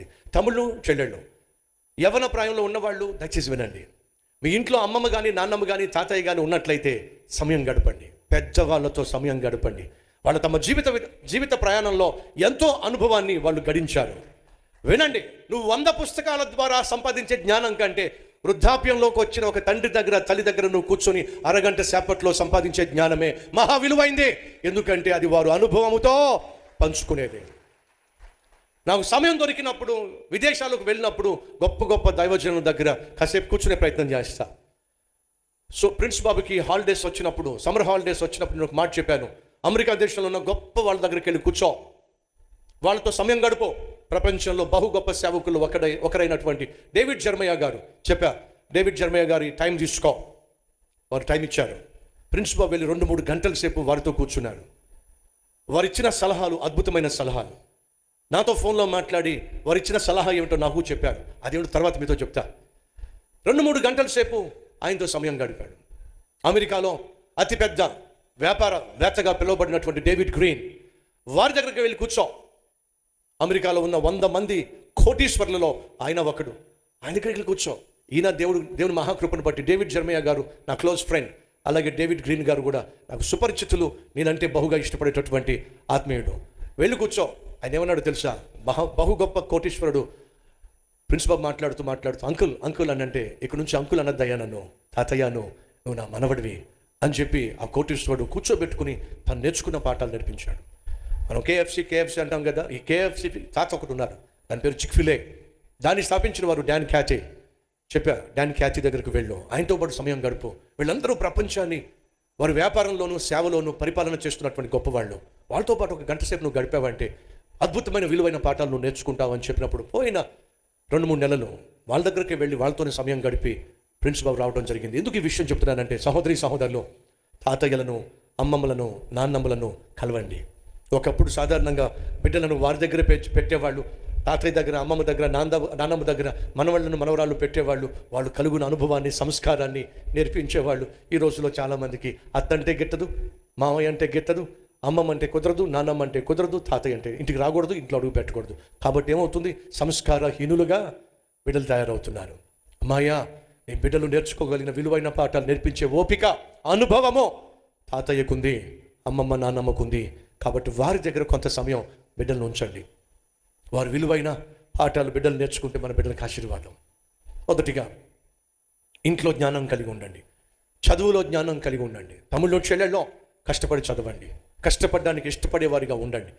జరిగింది. తమ్ముళ్ళు చెల్లెళ్ళు, యవ్వన ప్రాయంలో ఉన్నవాళ్ళు దయచేసి వినండి. మీ ఇంట్లో అమ్మమ్మ కానీ నాన్నమ్మ కానీ తాతయ్య కానీ ఉన్నట్లయితే సమయం గడపండి, పెద్దవాళ్ళతో సమయం గడపండి. వాళ్ళు తమ జీవిత ప్రయాణంలో ఎంతో అనుభవాన్ని వాళ్ళు గడించారు. వినండి, నువ్వు 100 పుస్తకాల ద్వారా సంపాదించే జ్ఞానం కంటే వృద్ధాప్యంలోకి వచ్చిన ఒక తండ్రి దగ్గర తల్లి దగ్గర నువ్వు కూర్చొని అరగంట సేపట్లో సంపాదించే జ్ఞానమే మహా విలువైంది. ఎందుకంటే అది వారు అనుభవముతో పంచుకునేది. నాకు సమయం దొరికినప్పుడు విదేశాలకు వెళ్ళినప్పుడు గొప్ప గొప్ప దైవజనుల దగ్గర కాసేపు కూర్చునే ప్రయత్నం చేస్తా. సో ప్రిన్స్ బాబుకి హాలిడేస్ వచ్చినప్పుడు, సమ్మర్ హాలిడేస్ వచ్చినప్పుడు నేను ఒక మాట చెప్పాను, అమెరికా దేశంలో ఉన్న గొప్ప వాళ్ళ దగ్గరికి వెళ్ళి కూర్చో, వాళ్ళతో సమయం గడుపు. ప్రపంచంలో బహు గొప్ప సేవకులు ఒకరైనటువంటి డేవిడ్ జెర్మయా గారు చెప్పా, డేవిడ్ జెర్మయా గారి టైం తీసుకో. వారు టైం ఇచ్చారు. ప్రిన్స్ బాబు వెళ్ళి 2-3 గంటల సేపు వారితో కూర్చున్నారు. వారు ఇచ్చిన సలహాలు అద్భుతమైన సలహాలు. నాతో ఫోన్లో మాట్లాడి వారు ఇచ్చిన సలహా ఏమిటో నాకు చెప్పారు. అదేమిటో తర్వాత మీతో చెప్తా. 2-3 గంటల సేపు ఆయనతో సమయం గడిపాడు. అమెరికాలో అతిపెద్ద వ్యాపారవేత్తగా పిలువబడినటువంటి డేవిడ్ గ్రీన్, వారి దగ్గరికి వెళ్ళి కూర్చో. అమెరికాలో ఉన్న 100 మంది కోటీశ్వర్లలో ఆయన ఒకడు. ఆయన దగ్గరికి వెళ్ళి కూర్చో. ఈయన దేవుని మహాకృపను బట్టి డేవిడ్ జెర్మయా గారు నా క్లోజ్ ఫ్రెండ్, అలాగే డేవిడ్ గ్రీన్ గారు కూడా నాకు సుపరిచితులు, నేనంటే బహుగా ఇష్టపడేటటువంటి ఆత్మీయుడు. వెళ్ళి కూర్చో. ఆయన ఏమన్నాడు తెలుసా? బహు గొప్ప కోటీశ్వరుడు ప్రిన్స్ బాబు మాట్లాడుతూ అంకుల్ అని అంటే, ఇక్కడ నుంచి అంకుల్ అనద్దయ్యా, నన్ను తాతయ్యాను, నువ్వు నా మనవడివి అని చెప్పి ఆ కోటీశ్వరుడు కూర్చోబెట్టుకుని తను నేర్చుకున్న పాఠాలు నేర్పించాడు. మనం కేఎఫ్సి అంటాం కదా, ఈ కేఎఫ్సి తాత ఒకటి ఉన్నారు, దాని పేరు చిక్ఫిలే. దాన్ని స్థాపించిన వారు డాన్ క్యాథీ. చెప్పారు, డాన్ క్యాథీ దగ్గరికి వెళ్ళు, ఆయనతో పాటు సమయం గడుపు. వీళ్ళందరూ ప్రపంచాన్ని వారి వ్యాపారంలోనూ సేవలోనూ పరిపాలన చేస్తున్నటువంటి గొప్పవాళ్ళు. వాళ్ళతో పాటు 1 గంట సేపు నువ్వు గడిపావంటే అద్భుతమైన విలువైన పాఠాలు నువ్వు నేర్చుకుంటావు అని చెప్పినప్పుడు పోయిన 2-3 నెలలు వాళ్ళ దగ్గరికి వెళ్ళి వాళ్ళతోనే సమయం గడిపి ప్రిన్స్ బాబు రావడం జరిగింది. ఎందుకు ఈ విషయం చెప్తున్నానంటే, సహోదరులు, తాతయ్యలను, అమ్మమ్మలను, నాన్నమ్మలను కలవండి. ఒకప్పుడు సాధారణంగా బిడ్డలను వారి దగ్గర పెట్టేవాళ్ళు, తాతయ్య దగ్గర, అమ్మమ్మ దగ్గర, నాన్నమ్మ దగ్గర మనవాళ్ళను మనవరాళ్ళు పెట్టేవాళ్ళు. వాళ్ళు కలుగున అనుభవాన్ని, సంస్కారాన్ని నేర్పించేవాళ్ళు. ఈ రోజుల్లో చాలామందికి అత్తంటే గిట్టదు, మామయ్య అంటే గిట్టదు, అమ్మమ్మ అంటే కుదరదు, నాన్నమ్మ అంటే కుదరదు, తాతయ్య అంటే ఇంటికి రాకూడదు, ఇంట్లో అడుగు పెట్టకూడదు. కాబట్టి ఏమవుతుంది? సంస్కారహీనులుగా బిడ్డలు తయారవుతున్నారు. అమ్మాయ్యా, నీ బిడ్డలు నేర్చుకోగలిగిన విలువైన పాఠాలు నేర్పించే ఓపిక, అనుభవము తాతయ్యకుంది, అమ్మమ్మ నాన్నమ్మకుంది. కాబట్టి వారి దగ్గర కొంత సమయం బిడ్డలను ఉంచండి. వారి విలువైన పాఠాలు బిడ్డలు నేర్చుకుంటే మన బిడ్డలకు ఆశీర్వాదం. మొదటిగా ఇంట్లో జ్ఞానం కలిగి ఉండండి, చదువులో జ్ఞానం కలిగి ఉండండి. తమ్ముళ్ళు చెల్లెళ్ళలో కష్టపడి చదవండి, కష్టపడడానికి ఇష్టపడేవారిగా ఉండండి.